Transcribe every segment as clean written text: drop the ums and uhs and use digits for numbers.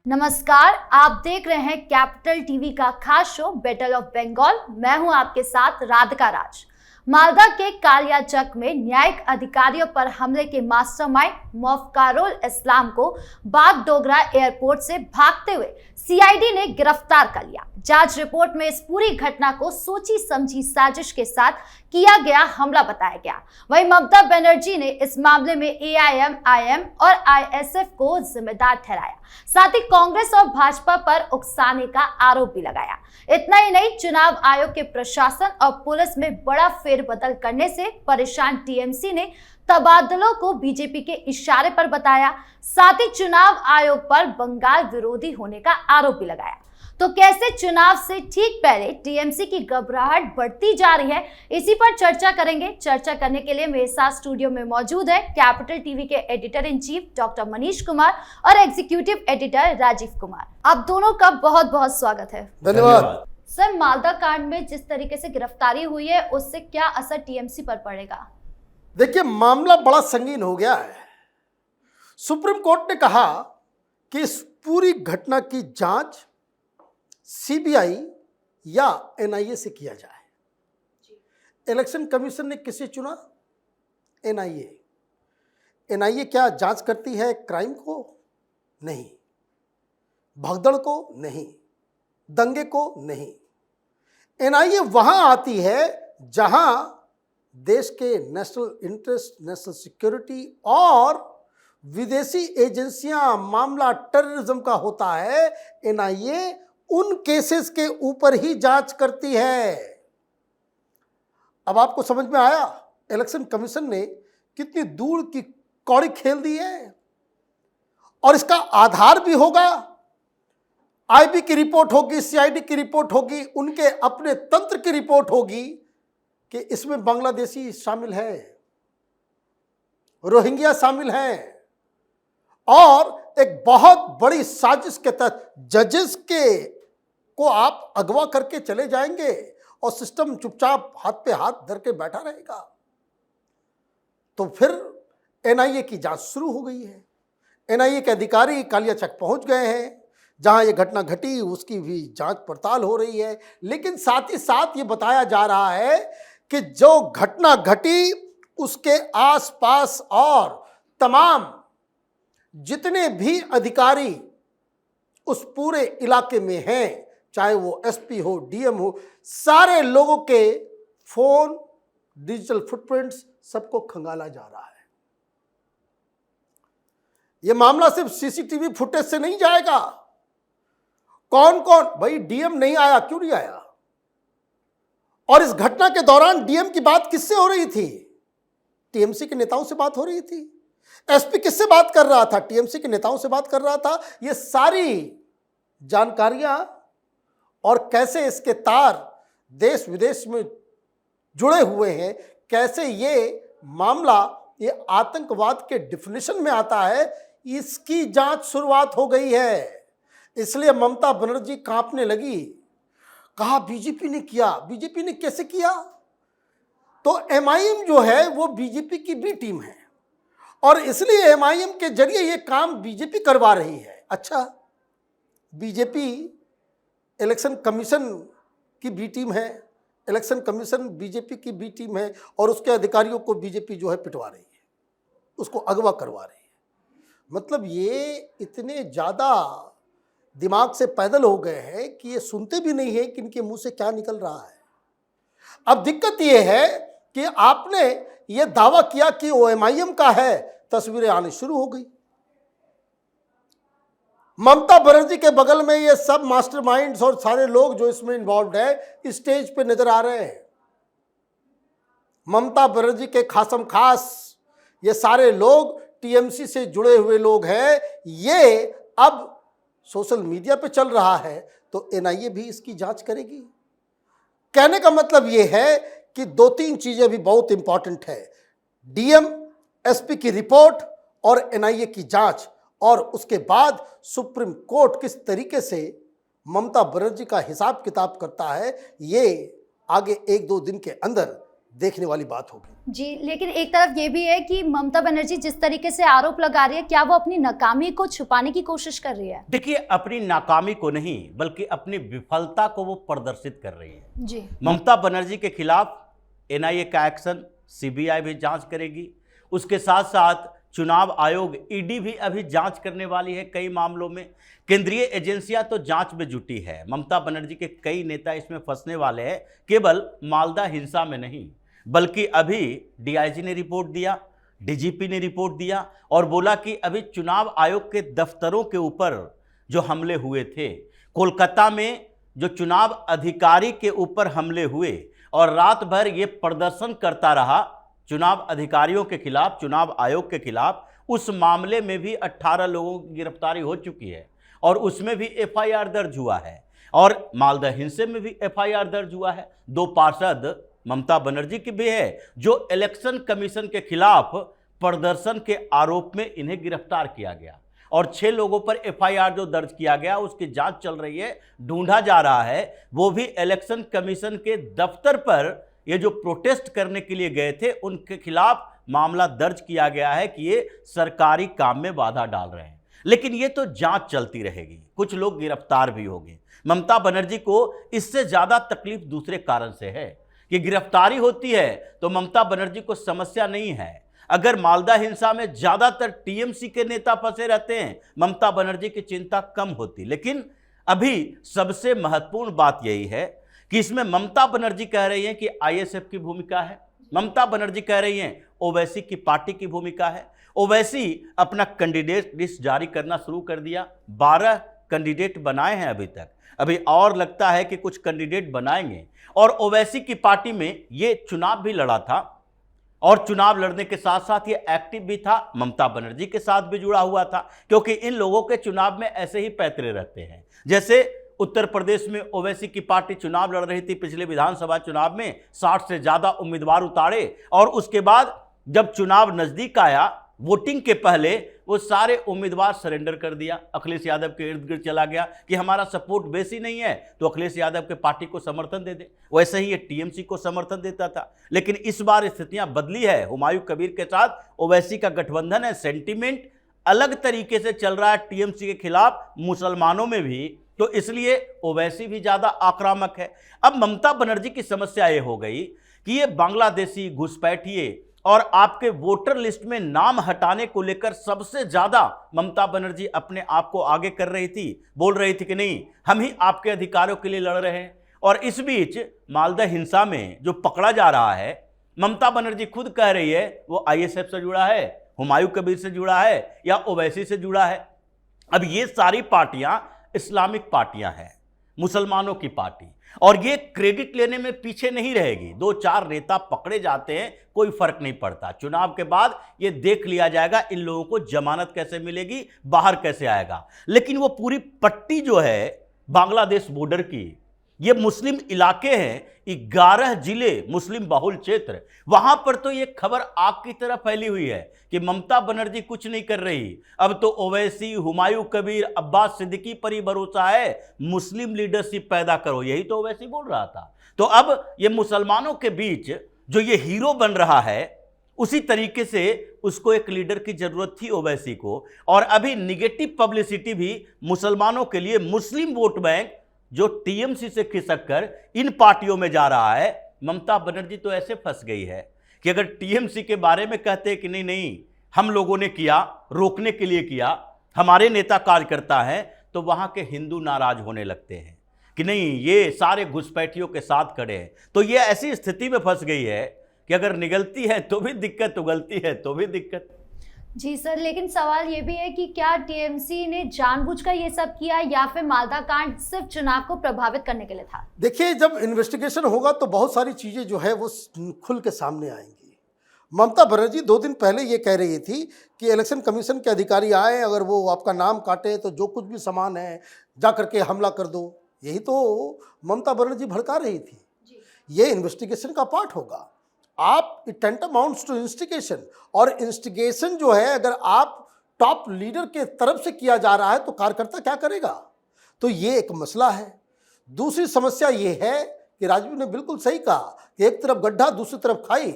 नमस्कार, आप देख रहे हैं कैपिटल टीवी का खास शो बैटल ऑफ बंगाल। मैं हूं आपके साथ राधिका राज। मालदा के कालियाचक में न्यायिक अधिकारियों पर हमले के मास्टरमाइंड मफकारुल इस्लाम को बागडोगरा एयरपोर्ट से भागते हुए सीआईडी ने गिरफ्तार कर लिया। जांच रिपोर्ट में इस पूरी घटना को सोची समझी साजिश के साथ किया गया हमला बताया गया। वहीं ममता बनर्जी ने इस मामले में एआईएमआईएम और आईएसएफ को जिम्मेदार ठहराया, साथ ही कांग्रेस और भाजपा पर उकसाने का आरोप भी लगाया। इतना ही नहीं, चुनाव आयोग के प्रशासन और पुलिस में बड़ा फेरबदल करने से परेशान टीएमसी ने तबादलों को बीजेपी के इशारे पर बताया, साथ ही चुनाव आयोग पर बंगाल विरोधी होने का आरोप भी लगाया। तो कैसे चुनाव से ठीक पहले टीएमसी की घबराहट बढ़ती जा रही है, इसी पर चर्चा करेंगे। चर्चा करने के लिए मेरे साथ स्टूडियो में मौजूद है कैपिटल टीवी के editor in chief doctor Manish Kumar और एग्जीक्यूटिव एडिटर राजीव कुमार। आप दोनों का बहुत बहुत स्वागत है। धन्यवाद। सर, मालदा कांड में जिस तरीके से गिरफ्तारी हुई है, उससे क्या असर टीएमसी पर पड़ेगा? देखिए, मामला बड़ा संगीन हो गया है। सुप्रीम कोर्ट ने कहा कि इस पूरी घटना की जांच सीबीआई या एनआईए से किया जाए। इलेक्शन कमीशन ने किसे चुना? एनआईए। एनआईए क्या जांच करती है क्राइम को? नहीं। भगदड़ को? नहीं। दंगे को? नहीं। एनआईए वहां आती है जहां देश के नेशनल इंटरेस्ट, नेशनल सिक्योरिटी और विदेशी एजेंसियां, मामला टेररिज्म का होता है। एनआईए उन केसेस के ऊपर ही जांच करती है। अब आपको समझ में आया इलेक्शन कमीशन ने कितनी दूर की कौड़ी खेल दी है। और इसका आधार भी होगा, आईबी की रिपोर्ट होगी, सीआईडी की रिपोर्ट होगी, उनके अपने तंत्र की रिपोर्ट होगी कि इसमें बांग्लादेशी शामिल है, रोहिंग्या शामिल हैं और एक बहुत बड़ी साजिश के तहत जजेस को आप अगवा करके चले जाएंगे और सिस्टम चुपचाप हाथ पे हाथ धर के बैठा रहेगा। तो फिर एनआईए की जांच शुरू हो गई है। एनआईए के अधिकारी कालियाचक पहुंच गए हैं, जहां ये घटना घटी उसकी भी जांच पड़ताल हो रही है। लेकिन साथ ही साथ ये बताया जा रहा है कि जो घटना घटी उसके आसपास और तमाम जितने भी अधिकारी उस पूरे इलाके में हैं, चाहे वो एसपी हो, डीएम हो, सारे लोगों के फोन, डिजिटल फुटप्रिंट्स सबको खंगाला जा रहा है। यह मामला सिर्फ सीसीटीवी फुटेज से नहीं जाएगा। कौन कौन, भाई डीएम नहीं आया, क्यों नहीं आया? और इस घटना के दौरान डीएम की बात किससे हो रही थी? टीएमसी के नेताओं से बात हो रही थी। एसपी किससे बात कर रहा था? टीएमसी के नेताओं से बात कर रहा था। ये सारी जानकारियां और कैसे इसके तार देश विदेश में जुड़े हुए हैं, कैसे ये मामला ये आतंकवाद के डिफिनेशन में आता है, इसकी जांच शुरुआत हो गई है। इसलिए ममता बनर्जी कांपने लगी। कहा बीजेपी ने किया। बीजेपी ने कैसे किया? तो एमआईएम जो है वो बीजेपी की बी टीम है और इसलिए एमआईएम के जरिए ये काम बीजेपी करवा रही है। अच्छा, बीजेपी इलेक्शन कमीशन की बी टीम है, इलेक्शन कमीशन बीजेपी की बी टीम है और उसके अधिकारियों को बीजेपी जो है पिटवा रही है, उसको अगवा करवा रही है। मतलब ये इतने ज़्यादा दिमाग से पैदल हो गए हैं कि ये सुनते भी नहीं है कि इनके मुंह से क्या निकल रहा है। अब दिक्कत ये है कि आपने ये दावा किया कि वो एमआईएम का है, तस्वीरें आनी शुरू हो गई। ममता बनर्जी के बगल में ये सब मास्टरमाइंड्स और सारे लोग जो इसमें इन्वॉल्व है स्टेज पे नजर आ रहे हैं। ममता बनर्जी के खासम खास ये सारे लोग टीएमसी से जुड़े हुए लोग हैं। ये अब सोशल मीडिया पे चल रहा है तो एनआईए भी इसकी जांच करेगी। कहने का मतलब ये है कि दो तीन चीजें भी बहुत इंपॉर्टेंट है, डीएम एसपी की रिपोर्ट और एनआईए की जांच, और उसके बाद सुप्रीम कोर्ट किस तरीके से ममता बनर्जी का हिसाब किताब करता है, ये आगे एक दो दिन के अंदर देखने वाली बात होगी। जी, लेकिन एक तरफ ये भी है कि ममता बनर्जी जिस तरीके से आरोप लगा रही है, क्या वो अपनी नाकामी को छुपाने की कोशिश कर रही है? देखिए, अपनी नाकामी को नहीं बल्कि अपनी विफलता को वो प्रदर्शित कर रही है। जी, ममता बनर्जी के खिलाफ एनआईए का एक्शन, सीबीआई भी जांच करेगी। उसके साथ साथ चुनाव आयोग ईडी भी अभी जांच करने वाली है कई मामलों में। केंद्रीय एजेंसियां तो जांच में जुटी है। ममता बनर्जी के कई नेता इसमें फंसने वाले हैं, केवल मालदा हिंसा में नहीं बल्कि अभी डीआईजी ने रिपोर्ट दिया, डीजीपी ने रिपोर्ट दिया और बोला कि अभी चुनाव आयोग के दफ्तरों के ऊपर जो हमले हुए थे, कोलकाता में जो चुनाव अधिकारी के ऊपर हमले हुए और रात भर ये प्रदर्शन करता रहा चुनाव अधिकारियों के खिलाफ, चुनाव आयोग के खिलाफ, उस मामले में भी 18 लोगों की गिरफ्तारी हो चुकी है और उसमें भी एफआईआर दर्ज हुआ है। और मालदा हिंसे में भी एफआईआर दर्ज हुआ है। 2 पार्षद ममता बनर्जी की भी है जो इलेक्शन कमीशन के खिलाफ प्रदर्शन के आरोप में इन्हें गिरफ्तार किया गया और 6 लोगों पर एफआईआर जो दर्ज किया गया उसकी जांच चल रही है, ढूंढा जा रहा है। वो भी इलेक्शन कमीशन के दफ्तर पर ये जो प्रोटेस्ट करने के लिए गए थे उनके खिलाफ मामला दर्ज किया गया है कि ये सरकारी काम में बाधा डाल रहे हैं। लेकिन ये तो जांच चलती रहेगी, कुछ लोग गिरफ्तार भी होंगे। ममता बनर्जी को इससे ज्यादा तकलीफ दूसरे कारण से है कि गिरफ्तारी होती है तो ममता बनर्जी को समस्या नहीं है। अगर मालदा हिंसा में ज्यादातर टीएमसी के नेता फंसे रहते हैं, ममता बनर्जी की चिंता कम होती। लेकिन अभी सबसे महत्वपूर्ण बात यही है कि इसमें ममता बनर्जी कह रही हैं कि आईएसएफ की भूमिका है, ममता बनर्जी कह रही हैं ओवैसी की पार्टी की भूमिका है। ओवैसी अपना कैंडिडेट लिस्ट जारी करना शुरू कर दिया, 12 कैंडिडेट बनाए हैं अभी तक, अभी और लगता है कि कुछ कैंडिडेट बनाएंगे। और ओवैसी की पार्टी में ये चुनाव भी लड़ा था और चुनाव लड़ने के साथ साथ ये एक्टिव भी था, ममता बनर्जी के साथ भी जुड़ा हुआ था, क्योंकि इन लोगों के चुनाव में ऐसे ही पैतरे रहते हैं। जैसे उत्तर प्रदेश में ओवैसी की पार्टी चुनाव लड़ रही थी, पिछले विधानसभा चुनाव में 60 से ज्यादा उम्मीदवार उतारे और उसके बाद जब चुनाव नजदीक आया, वोटिंग के पहले वो सारे उम्मीदवार सरेंडर कर दिया, अखिलेश यादव के इर्द गिर्द चला गया कि हमारा सपोर्ट बेसी नहीं है तो अखिलेश यादव के पार्टी को समर्थन दे दे। वैसे ही ये टीएमसी को समर्थन देता था। लेकिन इस बार स्थितियां बदली है, हुमायूं कबीर के साथ ओवैसी का गठबंधन है, सेंटीमेंट अलग तरीके से चल रहा है टीएमसी के खिलाफ मुसलमानों में भी, तो इसलिए ओवैसी भी ज्यादा आक्रामक है। अब ममता बनर्जी की समस्या ये हो गई कि ये बांग्लादेशी घुसपैठिए और आपके वोटर लिस्ट में नाम हटाने को लेकर सबसे ज्यादा ममता बनर्जी अपने आप को आगे कर रही थी, बोल रही थी कि नहीं हम ही आपके अधिकारों के लिए लड़ रहे हैं। और इस बीच मालदा हिंसा में जो पकड़ा जा रहा है, ममता बनर्जी खुद कह रही है वो आईएसएफ से जुड़ा है, हुमायूं कबीर से जुड़ा है या ओवैसी से जुड़ा है। अब ये सारी पार्टियां इस्लामिक पार्टियां हैं, मुसलमानों की पार्टी, और ये क्रेडिट लेने में पीछे नहीं रहेगी। 2-4 नेता पकड़े जाते हैं, कोई फर्क नहीं पड़ता। चुनाव के बाद ये देख लिया जाएगा इन लोगों को जमानत कैसे मिलेगी, बाहर कैसे आएगा। लेकिन वो पूरी पट्टी जो है बांग्लादेश बॉर्डर की, ये मुस्लिम इलाके हैं, 11 जिले मुस्लिम बहुल क्षेत्र, वहां पर तो ये खबर आग की तरह फैली हुई है कि ममता बनर्जी कुछ नहीं कर रही। अब तो ओवैसी, हुमायूं कबीर, अब्बास सिद्दीकी पर ही भरोसा है, मुस्लिम लीडरशिप पैदा करो, यही तो ओवैसी बोल रहा था। तो अब ये मुसलमानों के बीच जो ये हीरो बन रहा है, उसी तरीके से उसको एक लीडर की जरूरत थी ओवैसी को। और अभी निगेटिव पब्लिसिटी भी मुसलमानों के लिए, मुस्लिम वोट बैंक जो टीएमसी से खिसक कर इन पार्टियों में जा रहा है। ममता बनर्जी तो ऐसे फंस गई है कि अगर टीएमसी के बारे में कहते हैं कि नहीं नहीं हम लोगों ने किया, रोकने के लिए किया, हमारे नेता कार्यकर्ता हैं, तो वहां के हिंदू नाराज होने लगते हैं कि नहीं ये सारे घुसपैठियों के साथ खड़े हैं। तो ये ऐसी स्थिति में फंस गई है कि अगर निगलती है तो भी दिक्कत, उगलती है तो भी दिक्कत। जी सर, लेकिन सवाल ये भी है कि क्या टीएमसी ने जानबूझकर ये सब किया या फिर मालदा कांड सिर्फ चुनाव को प्रभावित करने के लिए था? देखिए, जब इन्वेस्टिगेशन होगा तो बहुत सारी चीज़ें जो है वो खुल के सामने आएंगी। ममता बनर्जी 2 दिन पहले ये कह रही थी कि इलेक्शन कमीशन के अधिकारी आए, अगर वो आपका नाम काटे तो जो कुछ भी सामान है जा करके हमला कर दो। यही तो ममता बनर्जी भड़का रही थी। ये इन्वेस्टिगेशन का पार्ट होगा। आप इट अमाउंट्स टू इंस्टिगेशन, और इंस्टिगेशन जो है अगर आप टॉप लीडर के तरफ से किया जा रहा है तो कार्यकर्ता क्या करेगा? तो ये एक मसला है। दूसरी समस्या ये है कि राजवीर ने बिल्कुल सही कहा कि एक तरफ गड्ढा दूसरी तरफ खाई।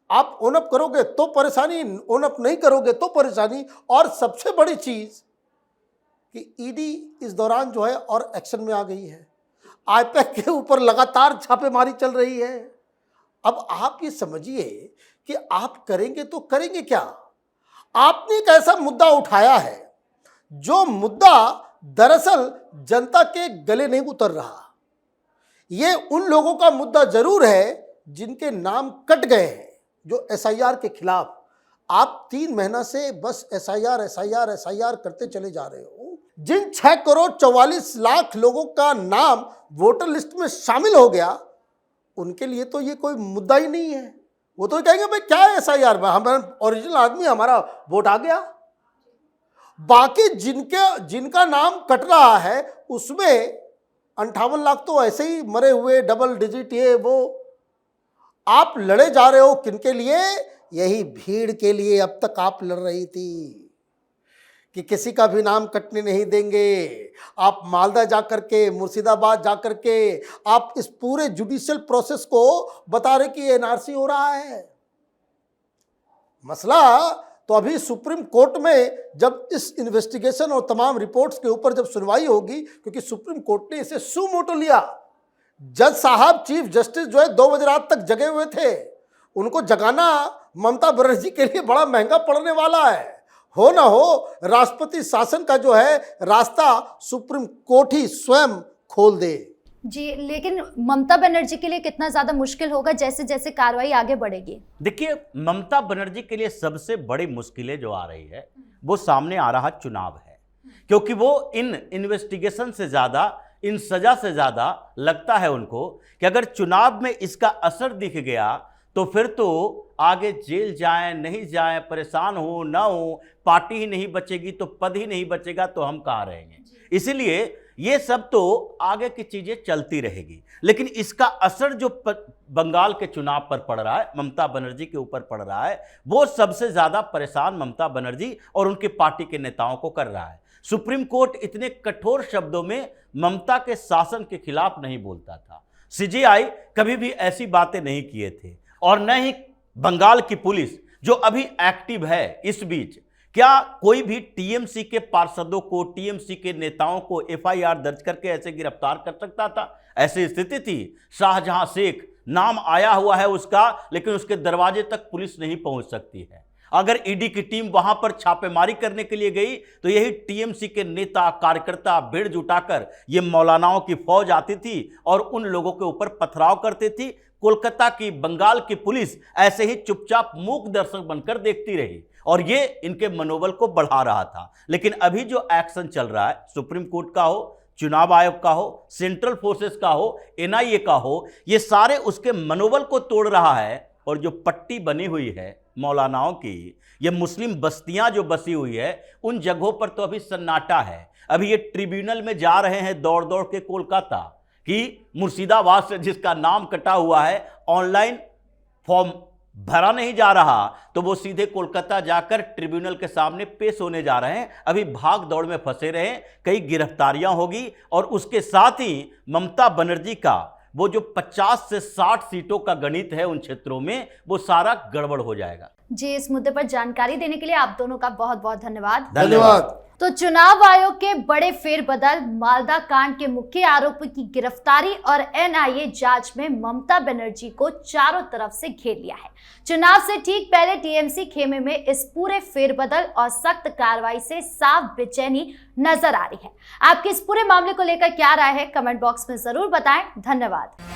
आप ओन अप करोगे तो परेशानी, ओन अप नहीं करोगे तो परेशानी। और सबसे बड़ी चीज कि ईडी इस दौरान जो है और एक्शन में आ गई है। आईपैक के ऊपर लगातार छापेमारी चल रही है। अब आप ये समझिए कि आप करेंगे तो करेंगे क्या। आपने एक ऐसा मुद्दा उठाया है जो मुद्दा दरअसल जनता के गले नहीं उतर रहा। ये उन लोगों का मुद्दा जरूर है जिनके नाम कट गए हैं, जो एसआईआर के खिलाफ। आप 3 महीना से बस एसआईआर करते चले जा रहे हो। जिन 6 करोड़ 44 लाख लोगों का नाम वोटर लिस्ट में शामिल हो गया, उनके लिए तो ये कोई मुद्दा ही नहीं है। वो तो कहेंगे भाई क्या है एसआईआर में, हम ओरिजिनल आदमी, हमारा वोट आ गया। बाकी जिनका नाम कट रहा है उसमें 58 लाख तो ऐसे ही मरे हुए, डबल डिजिट ये वो। आप लड़े जा रहे हो किनके लिए? यही भीड़ के लिए अब तक आप लड़ रही थी कि किसी का भी नाम कटने नहीं देंगे। आप मालदा जाकर के, मुर्शिदाबाद जाकर के आप इस पूरे जुडिशियल प्रोसेस को बता रहे कि एनआरसी हो रहा है। मसला तो अभी सुप्रीम कोर्ट में जब इस इन्वेस्टिगेशन और तमाम रिपोर्ट्स के ऊपर जब सुनवाई होगी, क्योंकि सुप्रीम कोर्ट ने इसे सुमोटो लिया। जज साहब, चीफ जस्टिस जो है 2 बजे रात तक जगे हुए थे। उनको जगाना ममता बनर्जी के लिए बड़ा महंगा पड़ने वाला है। हो ना हो राष्ट्रपति शासन का जो है रास्ता सुप्रीम कोर्ट ही स्वयं खोल दे। जी, लेकिन ममता बनर्जी के लिए कितना ज्यादा मुश्किल होगा जैसे जैसे कार्रवाई आगे बढ़ेगी? देखिए, ममता बनर्जी के लिए सबसे बड़ी मुश्किलें जो आ रही है वो सामने आ रहा चुनाव है। क्योंकि वो इन इन्वेस्टिगेशन से ज्यादा, इन सजा से ज्यादा लगता है उनको कि अगर चुनाव में इसका असर दिख गया तो फिर तो आगे जेल जाए नहीं जाए, परेशान हो ना हो, पार्टी ही नहीं बचेगी तो पद ही नहीं बचेगा तो हम कहाँ रहेंगे। इसीलिए ये सब तो आगे की चीजें चलती रहेगी, लेकिन इसका असर जो बंगाल के चुनाव पर पड़ रहा है, ममता बनर्जी के ऊपर पड़ रहा है, वो सबसे ज्यादा परेशान ममता बनर्जी और उनकी पार्टी के नेताओं को कर रहा है। सुप्रीम कोर्ट इतने कठोर शब्दों में ममता के शासन के खिलाफ नहीं बोलता था। सीजेआई कभी भी ऐसी बातें नहीं किए थे, और न ही बंगाल की पुलिस जो अभी एक्टिव है। इस बीच क्या कोई भी टीएमसी के पार्षदों को, टीएमसी के नेताओं को एफआईआर दर्ज करके ऐसे गिरफ्तार कर सकता था? ऐसी स्थिति थी। शाहजहां शेख नाम आया हुआ है उसका, लेकिन उसके दरवाजे तक पुलिस नहीं पहुंच सकती है। अगर ईडी की टीम वहां पर छापेमारी करने के लिए गई तो यही टीएमसी के नेता, कार्यकर्ता भीड़ जुटाकर ये मौलानाओं की फौज आती थी और उन लोगों के ऊपर पथराव करती थी। कोलकाता की, बंगाल की पुलिस ऐसे ही चुपचाप मूक दर्शक बनकर देखती रही और ये इनके मनोबल को बढ़ा रहा था। लेकिन अभी जो एक्शन चल रहा है, सुप्रीम कोर्ट का हो, चुनाव आयोग का हो, सेंट्रल फोर्सेस का हो, एनआईए का हो, ये सारे उसके मनोबल को तोड़ रहा है। और जो पट्टी बनी हुई है मौलानाओं की, ये मुस्लिम बस्तियां जो बसी हुई है, उन जगहों पर तो अभी सन्नाटा है। अभी ये ट्रिब्यूनल में जा रहे हैं दौड़ दौड़ के कोलकाता कि मुर्शिदाबाद से जिसका नाम कटा हुआ है, ऑनलाइन फॉर्म भरा नहीं जा रहा, तो वो सीधे कोलकाता जाकर ट्रिब्यूनल के सामने पेश होने जा रहे हैं। अभी भाग दौड़ में फंसे रहे, कई गिरफ्तारियां होगी और उसके साथ ही ममता बनर्जी का वो जो 50 से 60 सीटों का गणित है उन क्षेत्रों में, वो सारा गड़बड़ हो जाएगा। जी, इस मुद्दे पर जानकारी देने के लिए आप दोनों का बहुत बहुत धन्यवाद। धन्यवाद। तो चुनाव आयोग के बड़े फेरबदल, मालदा कांड के मुख्य आरोपी की गिरफ्तारी और एनआईए जांच में ममता बनर्जी को चारों तरफ से घेर लिया है। चुनाव से ठीक पहले टीएमसी खेमे में इस पूरे फेरबदल और सख्त कार्रवाई से साफ बेचैनी नजर आ रही है। आपके इस पूरे मामले को लेकर क्या राय है, कमेंट बॉक्स में जरूर बताएं। धन्यवाद।